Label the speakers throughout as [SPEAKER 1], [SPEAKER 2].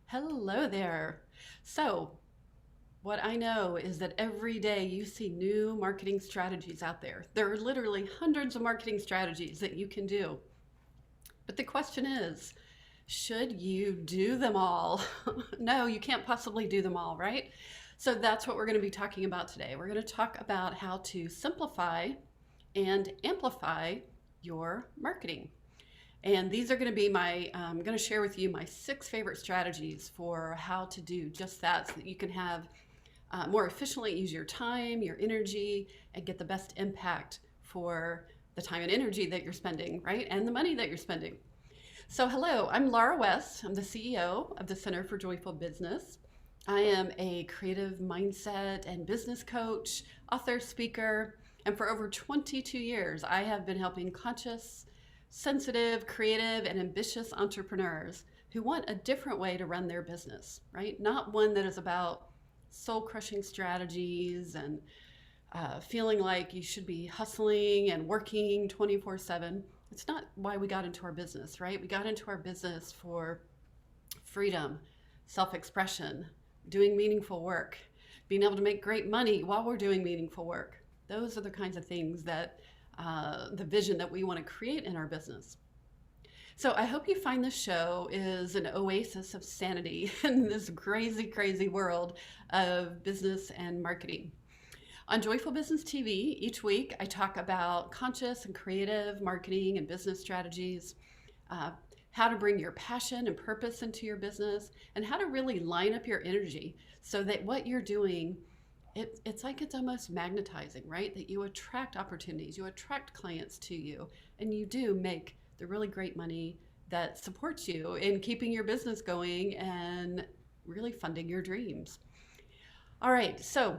[SPEAKER 1] Hello there. So, what I know is that every day you see new marketing strategies out there. There are literally hundreds of marketing strategies that you can do. But the question is, should you do them all? No, you can't possibly do them all, right? So, that's what we're going to be talking about today. We're going to talk about how to simplify and amplify your marketing. And these are going to be I'm going to share with you my 6 favorite strategies for how to do just that so that you can have more efficiently use your time, your energy, and get the best impact for the time and energy that you're spending, right? And the money that you're spending. So, hello, I'm Laura West. I'm the CEO of the Center for Joyful Business. I am a creative mindset and business coach, author, speaker, and for over 22 years, I have been helping conscious, sensitive, creative, and ambitious entrepreneurs who want a different way to run their business, right? Not one that is about soul crushing strategies and feeling like you should be hustling and working 24/7. It's not why we got into our business, right? We got into our business for freedom, self expression, doing meaningful work, being able to make great money while we're doing meaningful work. Those are the kinds of things that the vision that we want to create in our business. So I hope you find this show is an oasis of sanity in this crazy, crazy world of business and marketing. On Joyful Business TV, each week I talk about conscious and creative marketing and business strategies, uh, how to bring your passion and purpose into your business, and how to really line up your energy so that what you're doing, it's like it's almost magnetizing, right? That you attract opportunities, you attract clients to you, and you do make the really great money that supports you in keeping your business going and really funding your dreams. All right, so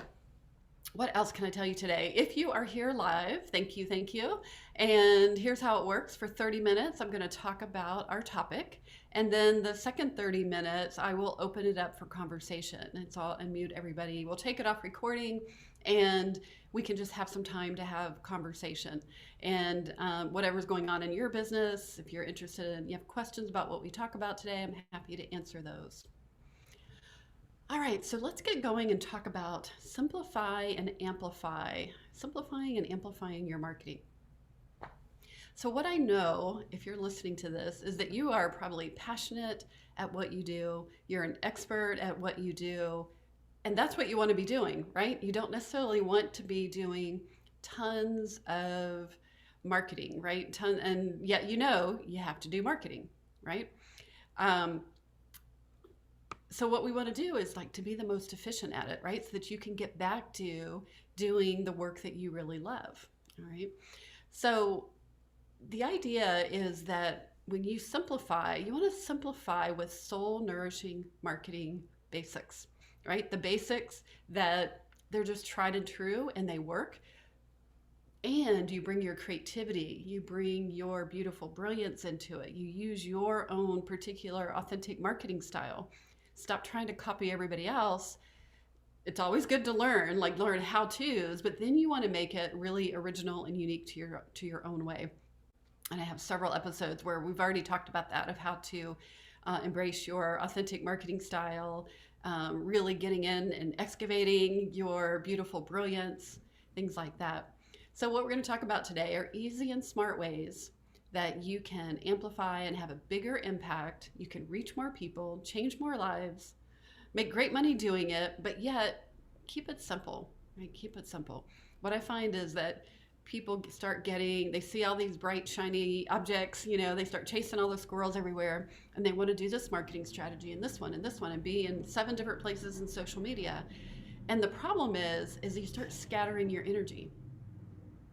[SPEAKER 1] what else can I tell you today? If you are here live, thank you, thank you. And here's how it works. For 30 minutes, I'm going to talk about our topic. And then the second 30 minutes, I will open it up for conversation. And so I'll unmute everybody. We'll take it off recording and we can just have some time to have conversation. And whatever's going on in your business, if you're interested and you have questions about what we talk about today, I'm happy to answer those. All right, so let's get going and talk about simplify and amplify, simplifying and amplifying your marketing. So what I know, if you're listening to this, is that you are probably passionate at what you do, you're an expert at what you do, and that's what you want to be doing, right? You don't necessarily want to be doing tons of marketing, right? And yet you know you have to do marketing, right? So what we want to do is like to be the most efficient at it, right? So that you can get back to doing the work that you really love. All right. So the idea is that when you simplify, you want to simplify with soul nourishing marketing basics, right? The basics that they're just tried and true and they work. And you bring your creativity, you bring your beautiful brilliance into it. You use your own particular authentic marketing style. Stop trying to copy everybody else. It's always good to learn how-tos, but then you want to make it really original and unique to your own way. And I have several episodes where we've already talked about that, of how to embrace your authentic marketing style, really getting in and excavating your beautiful brilliance, things like that. So what we're going to talk about today are easy and smart ways that you can amplify and have a bigger impact. You can reach more people, change more lives, make great money doing it, but yet keep it simple, right? Keep it simple. What I find is that people they see all these bright, shiny objects, they start chasing all the squirrels everywhere, and they want to do this marketing strategy and this one and be in 7 different places in social media. And the problem is you start scattering your energy.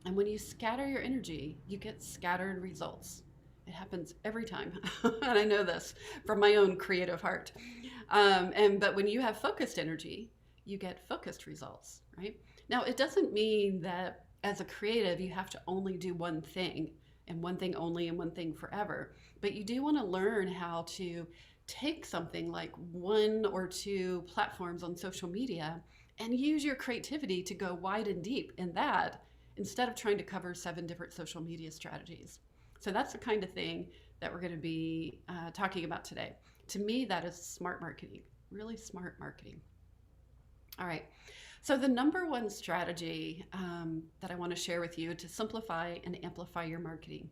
[SPEAKER 1] And when you scatter your energy, you get scattered results. It happens every time. And I know this from my own creative heart. But when you have focused energy, you get focused results, right? Now, it doesn't mean that as a creative, you have to only do one thing and one thing only and one thing forever. But you do want to learn how to take something like 1 or 2 platforms on social media and use your creativity to go wide and deep in that, instead of trying to cover 7 different social media strategies. So that's the kind of thing that we're going to be talking about today. To me, that is smart marketing, really smart marketing. All right. So the number one strategy that I want to share with you to simplify and amplify your marketing.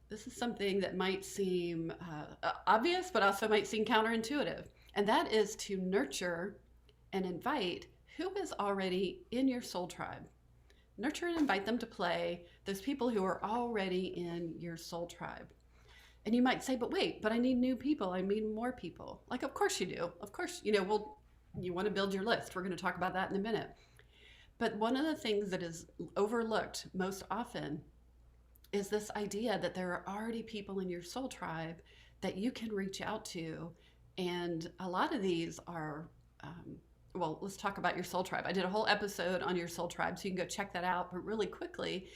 [SPEAKER 1] This is something that might seem obvious, but also might seem counterintuitive. And that is to nurture and invite who is already in your soul tribe. Nurture and invite them to play, those people who are already in your soul tribe. And you might say, but wait, but I need new people. I need more people. Like, of course you do. Of course, you want to build your list. We're going to talk about that in a minute. But one of the things that is overlooked most often is this idea that there are already people in your soul tribe that you can reach out to. And a lot of these are, well, let's talk about your soul tribe. I did a whole episode on your soul tribe, so you can go check that out. But really quickly,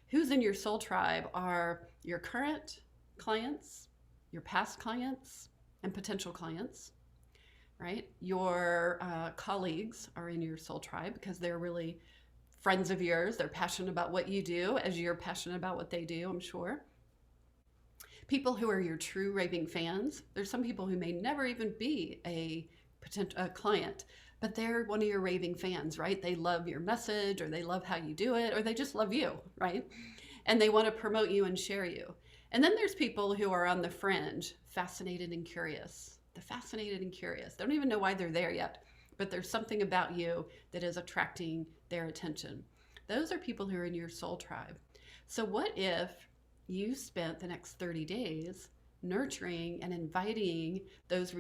[SPEAKER 1] who's in your soul tribe are your current clients, your past clients, and potential clients, right? Your colleagues are in your soul tribe because they're really friends of yours. They're passionate about what you do as you're passionate about what they do, I'm sure. People who are your true raving fans. There's some people who may never even be a potential client, but they're one of your raving fans, right? They love your message, or they love how you do it, or they just love you, right? And they want to promote you and share you. And then there's people who are on the fringe, fascinated and curious. The fascinated and curious. They don't even know why they're there yet, but there's something about you that is attracting their attention. Those are people who are in your soul tribe. So what if you spent the next 30 days nurturing and inviting those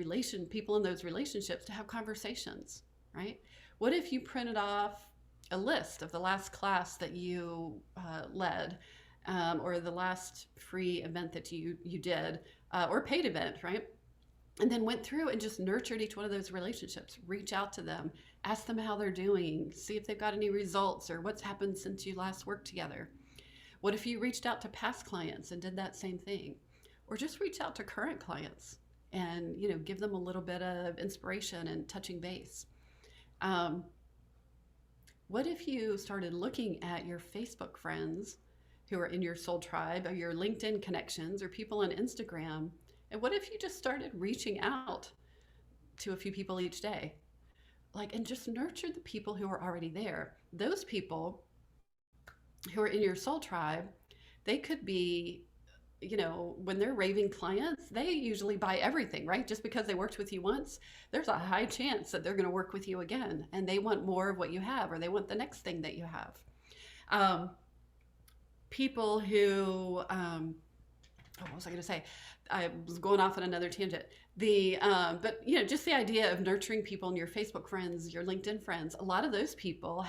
[SPEAKER 1] people in those relationships to have conversations, right? What if you printed off a list of the last class that you led, or the last free event that you did, or paid event, right? And then went through and just nurtured each one of those relationships. Reach out to them, ask them how they're doing, see if they've got any results or what's happened since you last worked together. What if you reached out to past clients and did that same thing? Or just reach out to current clients and give them a little bit of inspiration and touching base. What if you started looking at your Facebook friends who are in your soul tribe, or your LinkedIn connections, or people on Instagram? And what if you just started reaching out to a few people each day? And just nurture the people who are already there. Those people who are in your soul tribe, they could be, when they're raving clients, they usually buy everything, right? Just because they worked with you once, there's a high chance that they're going to work with you again, and they want more of what you have, or they want the next thing that you have. People who, what was I going to say? I was going off on another tangent. But just the idea of nurturing people in your Facebook friends, your LinkedIn friends. A lot of those people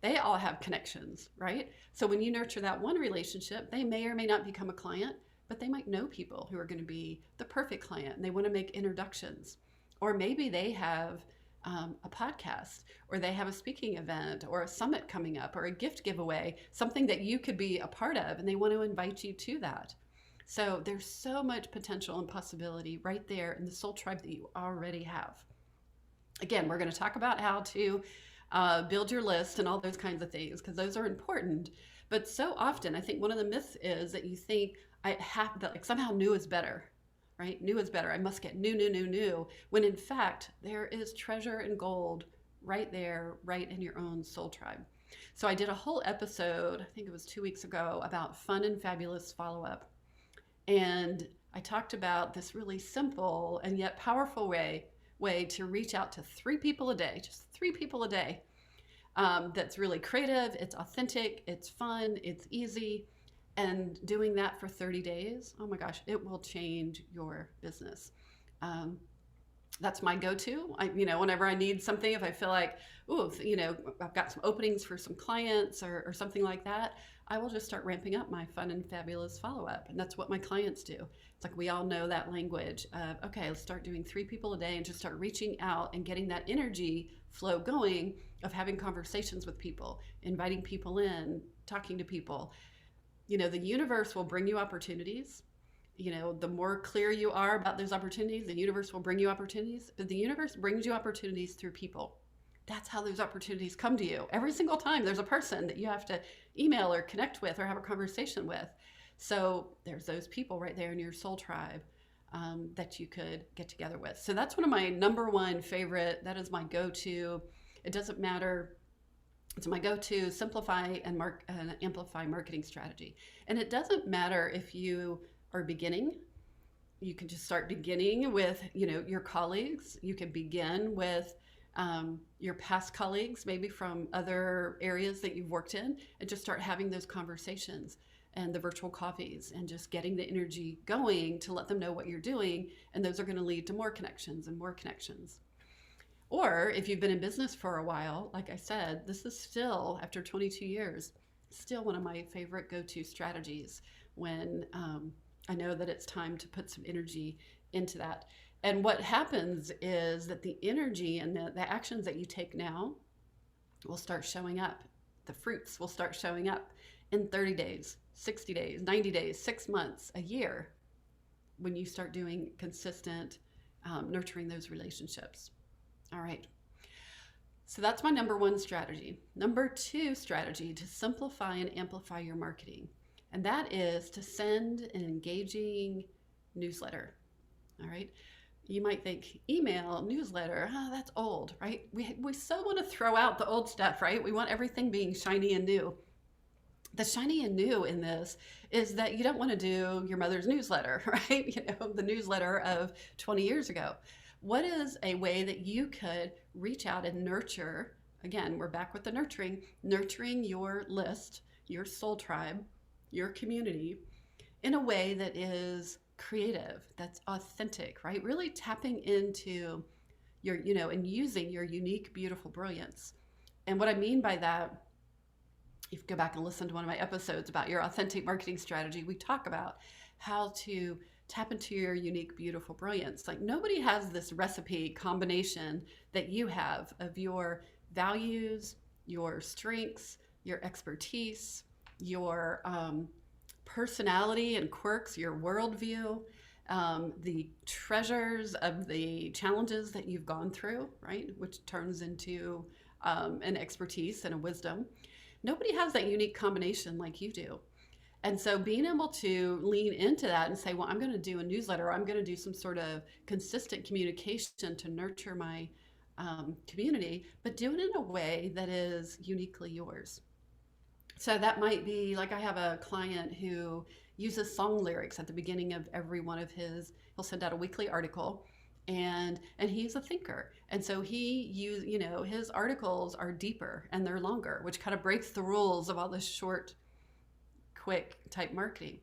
[SPEAKER 1] they all have connections, right? So when you nurture that one relationship, they may or may not become a client, but they might know people who are going to be the perfect client, and they want to make introductions. Or maybe they have a podcast, or they have a speaking event, or a summit coming up, or a gift giveaway, something that you could be a part of, and they want to invite you to that. So there's so much potential and possibility right there in the soul tribe that you already have. Again, we're going to talk about how to build your list and all those kinds of things, because those are important. But so often, I think one of the myths is that you think somehow new is better, right? New is better. I must get new, when in fact, there is treasure and gold right there, right in your own soul tribe. So I did a whole episode, I think it was 2 weeks ago, about fun and fabulous follow-up. And I talked about this really simple and yet powerful way to reach out to 3 people a day, just 3 people a day. That's really creative, it's authentic, it's fun, it's easy. And doing that for 30 days, oh my gosh, it will change your business. That's my go-to. Whenever I need something, if I feel like, I've got some openings for some clients or something like that, I will just start ramping up my fun and fabulous follow-up. And that's what my clients do. It's like we all know that language of, okay, let's start doing 3 people a day and just start reaching out and getting that energy flow going of having conversations with people, inviting people in, talking to people. The universe will bring you opportunities. The more clear you are about those opportunities, the universe will bring you opportunities. But the universe brings you opportunities through people. That's how those opportunities come to you. Every single time there's a person that you have to email or connect with or have a conversation with. So there's those people right there in your soul tribe that you could get together with. So that's one of my number one favorite. That is my go-to. It doesn't matter. It's my go-to simplify and amplify marketing strategy. And it doesn't matter if you are beginning. You can just start beginning with, your colleagues. You can begin with your past colleagues, maybe from other areas that you've worked in, and just start having those conversations and the virtual coffees and just getting the energy going to let them know what you're doing. And those are going to lead to more connections and more connections. Or if you've been in business for a while, like I said, this is still, after 22 years, still one of my favorite go-to strategies when I know that it's time to put some energy into that. And what happens is that the energy and the actions that you take now will start showing up. The fruits will start showing up in 30 days, 60 days, 90 days, 6 months, a year, when you start doing consistent nurturing those relationships. All right. So that's my number one strategy. Number two strategy to simplify and amplify your marketing. And that is to send an engaging newsletter. All right. You might think email, newsletter, that's old, right? We so want to throw out the old stuff, right? We want everything being shiny and new. The shiny and new in this is that you don't want to do your mother's newsletter, right? The newsletter of 20 years ago. What is a way that you could reach out and nurture? Again, we're back with the nurturing your list, your soul tribe, your community in a way that is creative, that's authentic, right? Really tapping into your, and using your unique, beautiful brilliance. And what I mean by that, if you go back and listen to one of my episodes about your authentic marketing strategy, we talk about how to tap into your unique, beautiful brilliance. Like nobody has this recipe combination that you have of your values, your strengths, your expertise, your personality and quirks, your worldview, the treasures of the challenges that you've gone through, right? Which turns into an expertise and a wisdom. Nobody has that unique combination like you do. And so being able to lean into that and say, well, I'm going to do a newsletter, or I'm going to do some sort of consistent communication to nurture my community, but do it in a way that is uniquely yours. So that might be like, I have a client who uses song lyrics at the beginning of every one of he'll send out a weekly article, and he's a thinker. And so his articles are deeper and they're longer, which kind of breaks the rules of all this short, quick type marketing.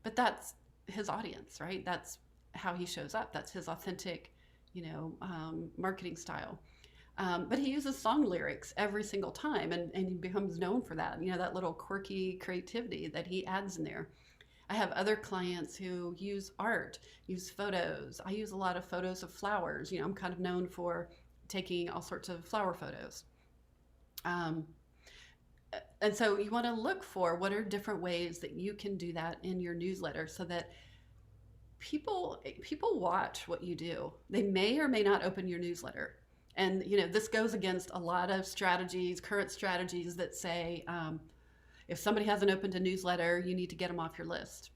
[SPEAKER 1] But that's his audience, right? That's how he shows up. That's his authentic, marketing style. But he uses song lyrics every single time, and he becomes known for that, that little quirky creativity that he adds in there. I have other clients who use art, use photos. I use a lot of photos of flowers. I'm kind of known for taking all sorts of flower photos. And so you want to look for what are different ways that you can do that in your newsletter so that people watch what you do. They may or may not open your newsletter. And, this goes against a lot of current strategies that say, if somebody hasn't opened a newsletter, you need to get them off your list,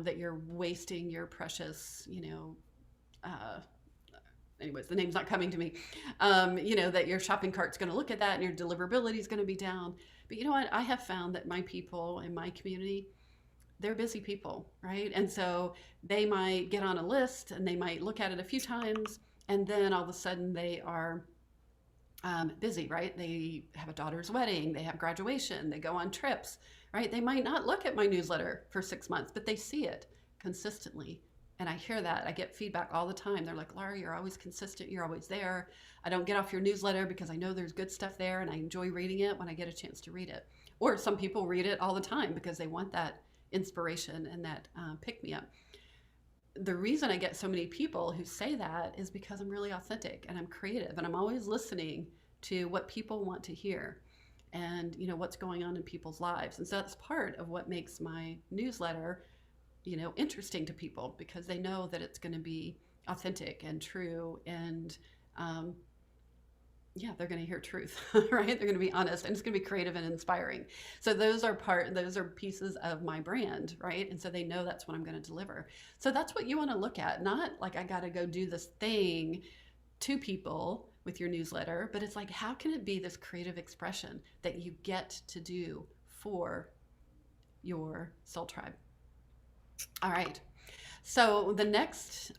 [SPEAKER 1] that you're wasting your precious, anyways, the name's not coming to me, that your shopping cart's going to look at that and your deliverability is going to be down. But you know what? I have found that my people in my community, they're busy people, right? And so they might get on a list and they might look at it a few times, and then all of a sudden they are busy, right? They have a daughter's wedding, they have graduation, they go on trips, right? They might not look at my newsletter for 6 months, but they see it consistently. And I hear that. I get feedback all the time. They're like, Laura, you're always consistent. You're always there. I don't get off your newsletter because I know there's good stuff there and I enjoy reading it when I get a chance to read it. Or some people read it all the time because they want that inspiration and that pick-me-up. The reason I get so many people who say that is because I'm really authentic and I'm creative and I'm always listening to what people want to hear and what's going on in people's lives. And so that's part of what makes my newsletter interesting to people, because they know that it's going to be authentic and true and yeah, they're going to hear truth, right? They're going to be honest, and it's going to be creative and inspiring. So those are pieces of my brand, right? And so they know that's what I'm going to deliver. So that's what you want to look at, not like I got to go do this thing to people with your newsletter, but it's like, how can it be this creative expression that you get to do for your soul tribe? All right. So the next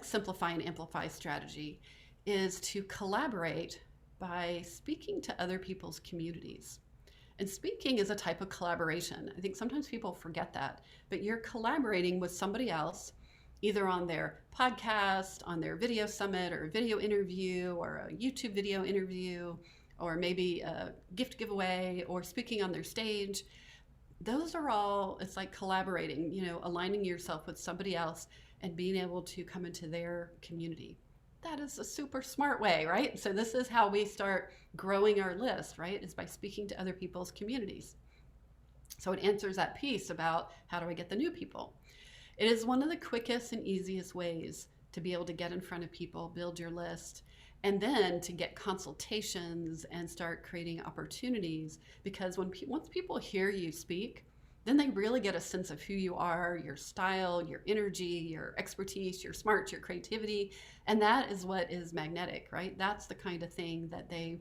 [SPEAKER 1] simplify and amplify strategy is to collaborate by speaking to other people's communities. And speaking is a type of collaboration. I think sometimes people forget that, but you're collaborating with somebody else, either on their podcast, on their video summit, or a video interview, or a YouTube video interview, or maybe a gift giveaway, or speaking on their stage. Those are all, it's like collaborating, aligning yourself with somebody else and being able to come into their community. That is a super smart way, right? So this is how we start growing our list, right? Is by speaking to other people's communities. So it answers that piece about how do I get the new people? It is one of the quickest and easiest ways to be able to get in front of people, build your list, and then to get consultations and start creating opportunities. Because once people hear you speak, then they really get a sense of who you are, your style, your energy, your expertise, your smarts, your creativity. And that is what is magnetic, right? That's the kind of thing that they,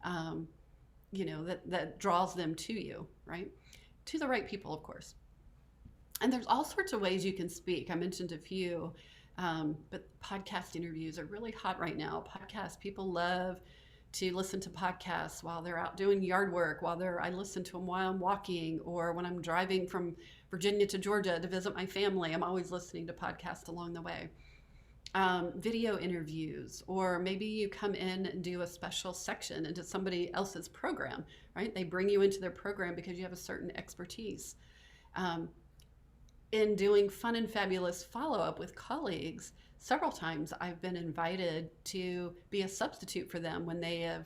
[SPEAKER 1] that draws them to you, right? To the right people, of course. And there's all sorts of ways you can speak. I mentioned a few, but podcast interviews are really hot right now. Podcasts, people love to listen to podcasts while they're out doing yard work, I listen to them while I'm walking, or when I'm driving from Virginia to Georgia to visit my family. I'm always listening to podcasts along the way. Video interviews, or maybe you come in and do a special section into somebody else's program, right? They bring you into their program because you have a certain expertise. In doing fun and fabulous follow-up with colleagues, several times I've been invited to be a substitute for them when they have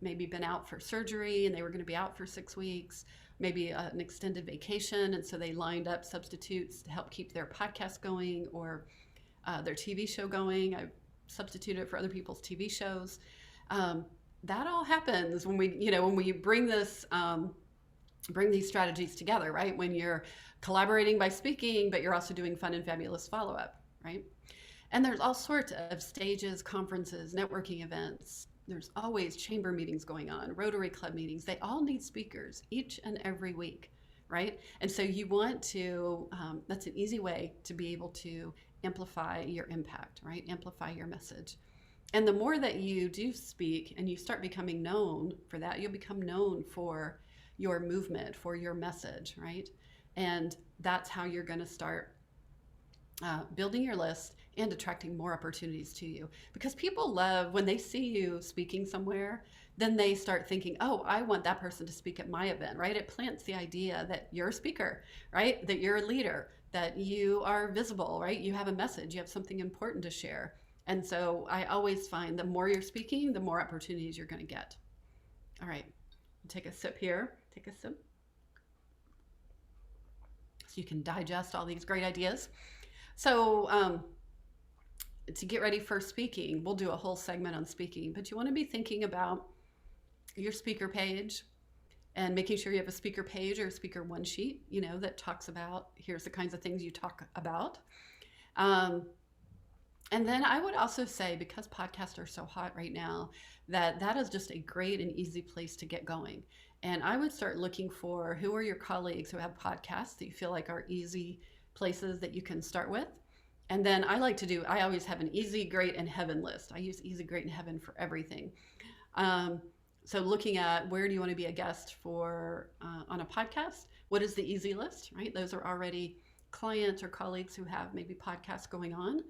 [SPEAKER 1] maybe been out for surgery and they were going to be out for 6 weeks, maybe an extended vacation, and so they lined up substitutes to help keep their podcast going or their TV show going. I've substituted for other people's TV shows. That all happens when we bring these strategies together, right? When you're collaborating by speaking, but you're also doing fun and fabulous follow-up, right? And there's all sorts of stages, conferences, networking events. There's always chamber meetings going on, Rotary Club meetings. They all need speakers each and every week, right? And so you want to, that's an easy way to be able to amplify your impact, right? Amplify your message. And the more that you do speak and you start becoming known for that, you'll become known for your movement, for your message, right? And that's how you're going to start building your list and attracting more opportunities to you. Because people love when they see you speaking somewhere, then they start thinking, oh, I want that person to speak at my event, right? It plants the idea that you're a speaker, right? That you're a leader, that you are visible, right? You have a message, you have something important to share. And so I always find the more you're speaking, the more opportunities you're going to get. All right, take a sip here. Take a sip. So you can digest all these great ideas. So to get ready for speaking, we'll do a whole segment on speaking, but you want to be thinking about your speaker page and making sure you have a speaker page or a speaker one sheet, that talks about, here's the kinds of things you talk about. And then I would also say, because podcasts are so hot right now, that is just a great and easy place to get going. And I would start looking for who are your colleagues who have podcasts that you feel like are easy places that you can start with. And then I always have an easy, great, and heaven list. I use easy, great, and heaven for everything. So looking at where do you want to be a guest for on a podcast? What is the easy list, right? Those are already clients or colleagues who have maybe podcasts going on.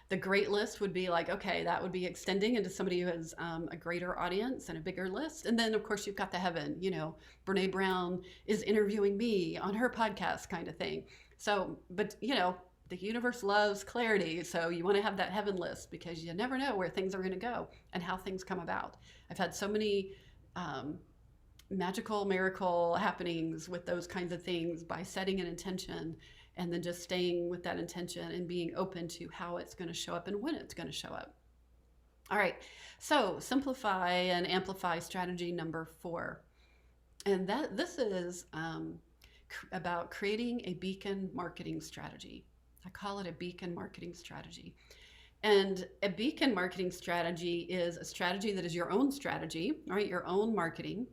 [SPEAKER 1] The great list would be like, okay, that would be extending into somebody who has a greater audience and a bigger list. And then, of course, you've got the heaven, Brene Brown is interviewing me on her podcast kind of thing. So, but, the universe loves clarity. So you want to have that heaven list because you never know where things are going to go and how things come about. I've had so many magical miracle happenings with those kinds of things by setting an intention and then just staying with that intention and being open to how it's going to show up and when it's going to show up. All right. So simplify and amplify strategy number 4. And this is about creating a beacon marketing strategy. I call it a beacon marketing strategy. And a beacon marketing strategy is a strategy that is your own strategy, right? Your own marketing,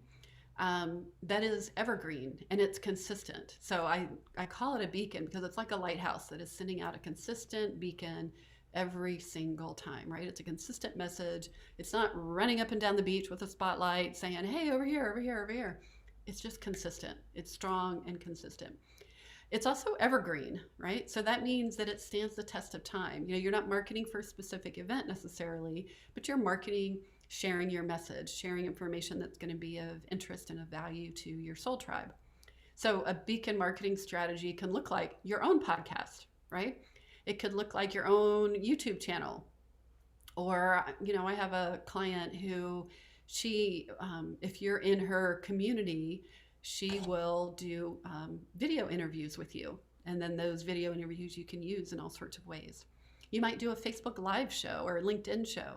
[SPEAKER 1] that is evergreen and it's consistent. So I call it a beacon because it's like a lighthouse that is sending out a consistent beacon every single time, right? It's a consistent message. It's not running up and down the beach with a spotlight saying, hey, over here, over here, over here. It's just consistent. It's strong and consistent. It's also evergreen, right? So that means that it stands the test of time. You're not marketing for a specific event necessarily, but you're marketing, sharing your message, sharing information that's going to be of interest and of value to your soul tribe. So a beacon marketing strategy can look like your own podcast, right? It could look like your own YouTube channel. Or, I have a client who if you're in her community, she will do video interviews with you. And then those video interviews you can use in all sorts of ways. You might do a Facebook Live show or a LinkedIn show.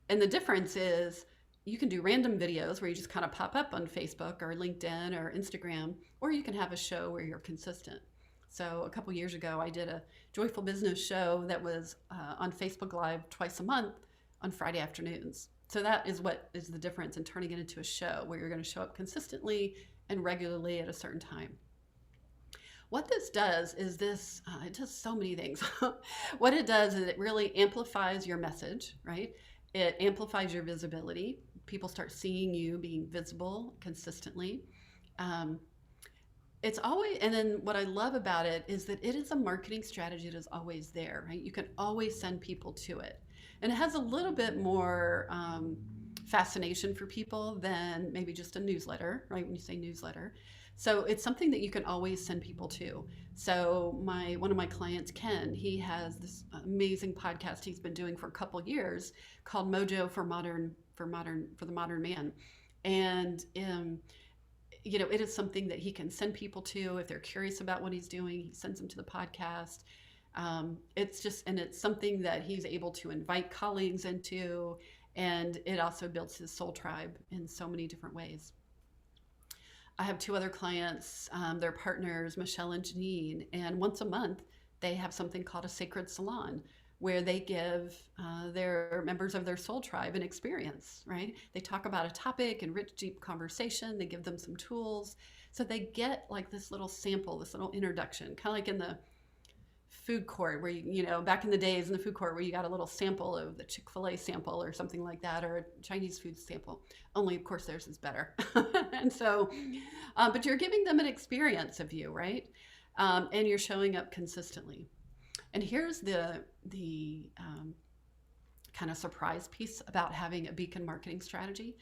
[SPEAKER 1] And the difference is you can do random videos where you just kind of pop up on Facebook or LinkedIn or Instagram, or you can have a show where you're consistent. So a couple years ago, I did a Joyful Business show that was on Facebook Live twice a month on Friday afternoons. So that is what is the difference in turning it into a show where you're going to show up consistently and regularly at a certain time. What this does is it does so many things. What it does is it really amplifies your message, right? It amplifies your visibility. People start seeing you being visible consistently. It's always, and then what I love about it is that it is a marketing strategy that is always there, right? You can always send people to it. And it has a little bit more fascination for people than maybe just a newsletter, right? When you say newsletter. So it's something that you can always send people to. So one of my clients, Ken, he has this amazing podcast he's been doing for a couple years called Mojo for the Modern Man. And it is something that he can send people to if they're curious about what he's doing. He sends them to the podcast. It's something that he's able to invite colleagues into, and it also builds his soul tribe in so many different ways. I have 2 other clients, they're partners, Michelle and Janine, and once a month they have something called a sacred salon where they give their members of their soul tribe an experience, right? They talk about a topic in rich, deep conversation. They give them some tools. So they get like this little sample, this little introduction, kind of like in the food court where back in the days in the food court where you got a little sample of the Chick-fil-A sample or something like that, or a Chinese food sample, only of course theirs is better. And so but you're giving them an experience of you, right? And you're showing up consistently. And here's the kind of surprise piece about having a beacon marketing strategy.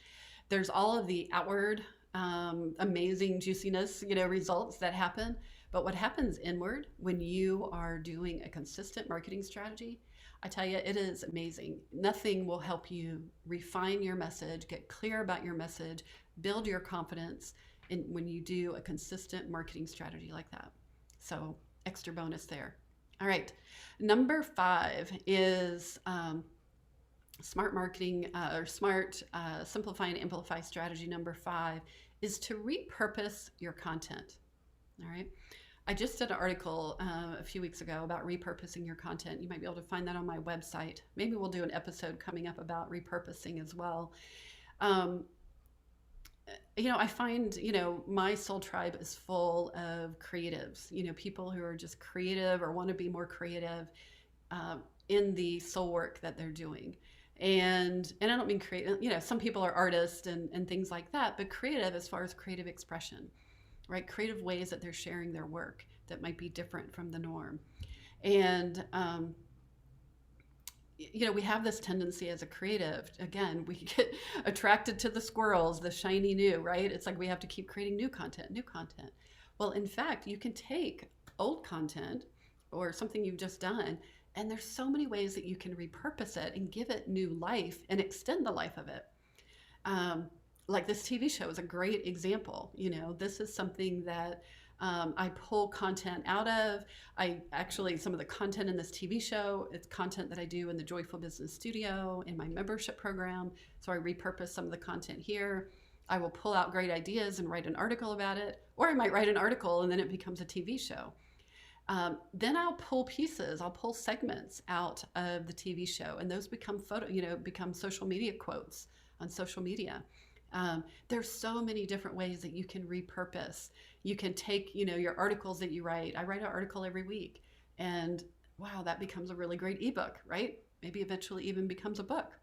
[SPEAKER 1] There's all of the outward amazing juiciness, results that happen. But what happens inward when you are doing a consistent marketing strategy, I tell you, it is amazing. Nothing will help you refine your message, get clear about your message, build your confidence when you do a consistent marketing strategy like that. So extra bonus there. All right. Number 5 is smart marketing or smart simplify and amplify strategy. Number 5 is to repurpose your content. All right. I just did an article a few weeks ago about repurposing your content. You might be able to find that on my website. Maybe we'll do an episode coming up about repurposing as well. I find, my soul tribe is full of creatives, people who are just creative or want to be more creative in the soul work that they're doing. And I don't mean creative, some people are artists and things like that, but creative as far as creative expression, right? Creative ways that they're sharing their work that might be different from the norm. And, we have this tendency as a creative, again, we get attracted to the squirrels, the shiny new, right? It's like we have to keep creating new content. Well, in fact, you can take old content or something you've just done, and there's so many ways that you can repurpose it and give it new life and extend the life of it. Like this TV show is a great example. This is something that I pull content out of. Some of the content in this TV show, it's content that I do in the Joyful Business Studio in my membership program. So I repurpose some of the content here. I will pull out great ideas and write an article about it, or I might write an article and then it becomes a TV show. Then I'll pull pieces, I'll pull segments out of the TV show, and those become become social media quotes on social media. There's so many different ways that you can repurpose. You can take, your articles that you write. I write an article every week, and wow, that becomes a really great ebook, right? Maybe eventually even becomes a book.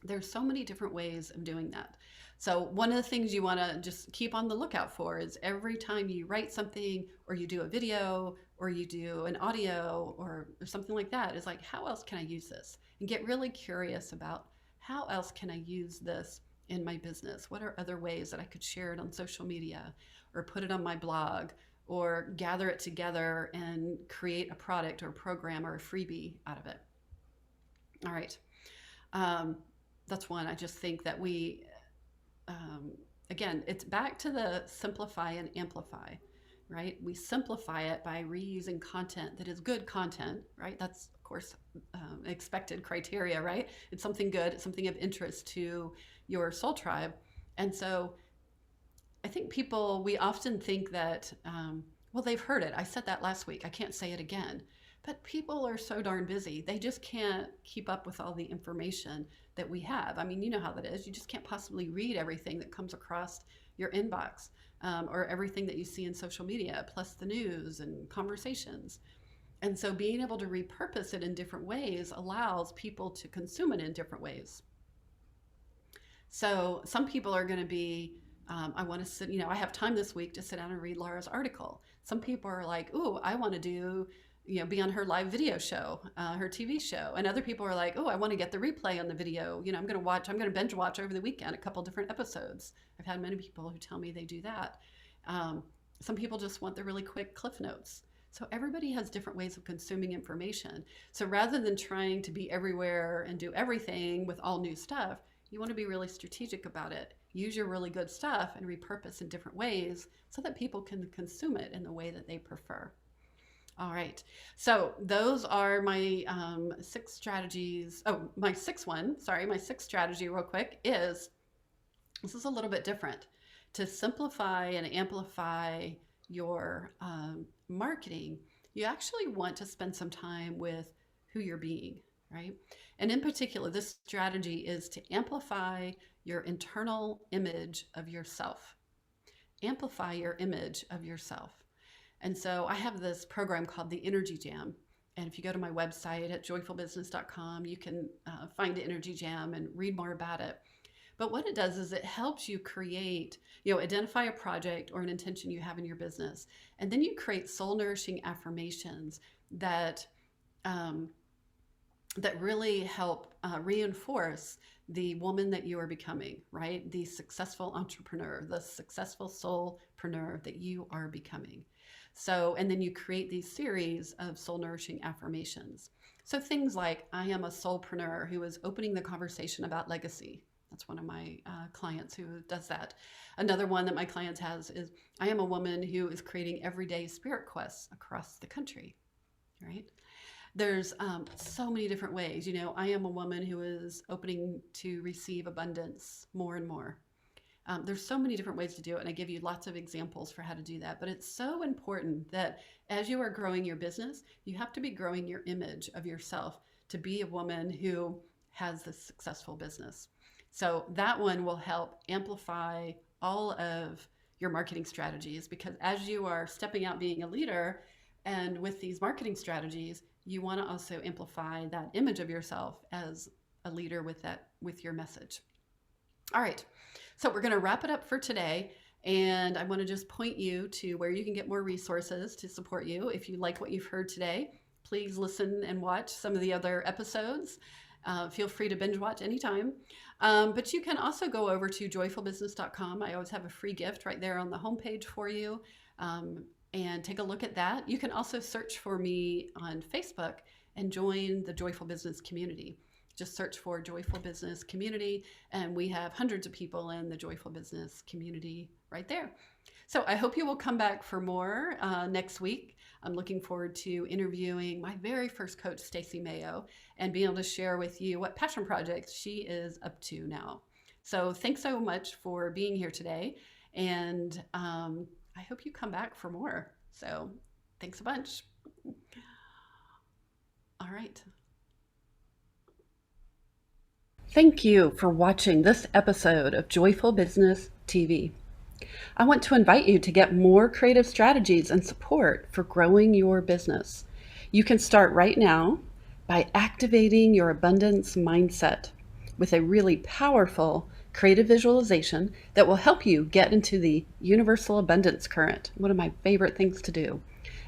[SPEAKER 1] There's so many different ways of doing that. So one of the things you want to just keep on the lookout for is every time you write something or you do a video or you do an audio or something like that, is like, how else can I use this? And get really curious about how else can I use this in my business? What are other ways that I could share it on social media or put it on my blog or gather it together and create a product or a program or a freebie out of it? All right. That's one. I just think that again, it's back to the simplify and amplify, right? We simplify it by reusing content that is good content, right? That's, of course, expected criteria, right? It's something good, it's something of interest to your soul tribe. And so I think we often think that, well, they've heard it. I said that last week. I can't say it again. But people are so darn busy. They just can't keep up with all the information that we have. I mean, you know how that is. You just can't possibly read everything that comes across your inbox or everything that you see in social media, plus the news and conversations. And so being able to repurpose it in different ways allows people to consume it in different ways. So some people are going to be, I want to sit, I have time this week to sit down and read Laura's article. Some people are like, ooh, I want to do, be on her live video show, her TV show. And other people are like, oh, I want to get the replay on the video. I'm going to binge watch over the weekend a couple different episodes. I've had many people who tell me they do that. Some people just want the really quick cliff notes. So everybody has different ways of consuming information. So rather than trying to be everywhere and do everything with all new stuff, you want to be really strategic about it. Use your really good stuff and repurpose in different ways so that people can consume it in the way that they prefer. All right, so those are my 6 strategies. Oh, my sixth strategy real quick is, this is a little bit different. To simplify and amplify your marketing, you actually want to spend some time with who you're being, right? And in particular, this strategy is to amplify your internal image of yourself. Amplify your image of yourself. And so I have this program called the Energy Jam. And if you go to my website at joyfulbusiness.com, you can find the Energy Jam and read more about it. But what it does is it helps you create, identify a project or an intention you have in your business. And then you create soul-nourishing affirmations that really help reinforce the woman that you are becoming, right? The successful entrepreneur, the successful soulpreneur that you are becoming. So, and then you create these series of soul-nourishing affirmations. So things like, I am a soulpreneur who is opening the conversation about legacy. That's one of my clients who does that. Another one that my clients has is, I am a woman who is creating everyday spirit quests across the country, right? There's so many different ways. I am a woman who is opening to receive abundance more and more. There's so many different ways to do it, and I give you lots of examples for how to do that. But it's so important that as you are growing your business, you have to be growing your image of yourself to be a woman who has this successful business. So that one will help amplify all of your marketing strategies, because as you are stepping out being a leader and with these marketing strategies, you want to also amplify that image of yourself as a leader with your message. All right, so we're going to wrap it up for today, and I want to just point you to where you can get more resources to support you. If you like what you've heard today, please listen and watch some of the other episodes. Feel free to binge watch anytime. But you can also go over to joyfulbusiness.com. I always have a free gift right there on the homepage for you. And take a look at that. You can also search for me on Facebook and join the Joyful Business community. Just search for Joyful Business Community, and we have hundreds of people in the Joyful Business community right there. So I hope you will come back for more next week. I'm looking forward to interviewing my very first coach, Stacey Mayo, and being able to share with you what passion projects she is up to now. So thanks so much for being here today. And I hope you come back for more. So thanks a bunch. All right. Thank you for watching this episode of Joyful Business TV. I want to invite you to get more creative strategies and support for growing your business. You can start right now by activating your abundance mindset with a really powerful creative visualization that will help you get into the universal abundance current, one of my favorite things to do.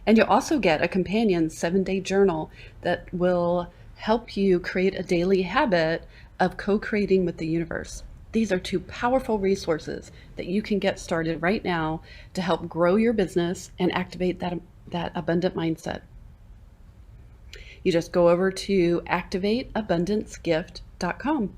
[SPEAKER 1] And you'll also get a companion 7-day journal that will help you create a daily habit of co-creating with the universe. These are two powerful resources that you can get started right now to help grow your business and activate that abundant mindset. You just go over to activateabundancegift.com.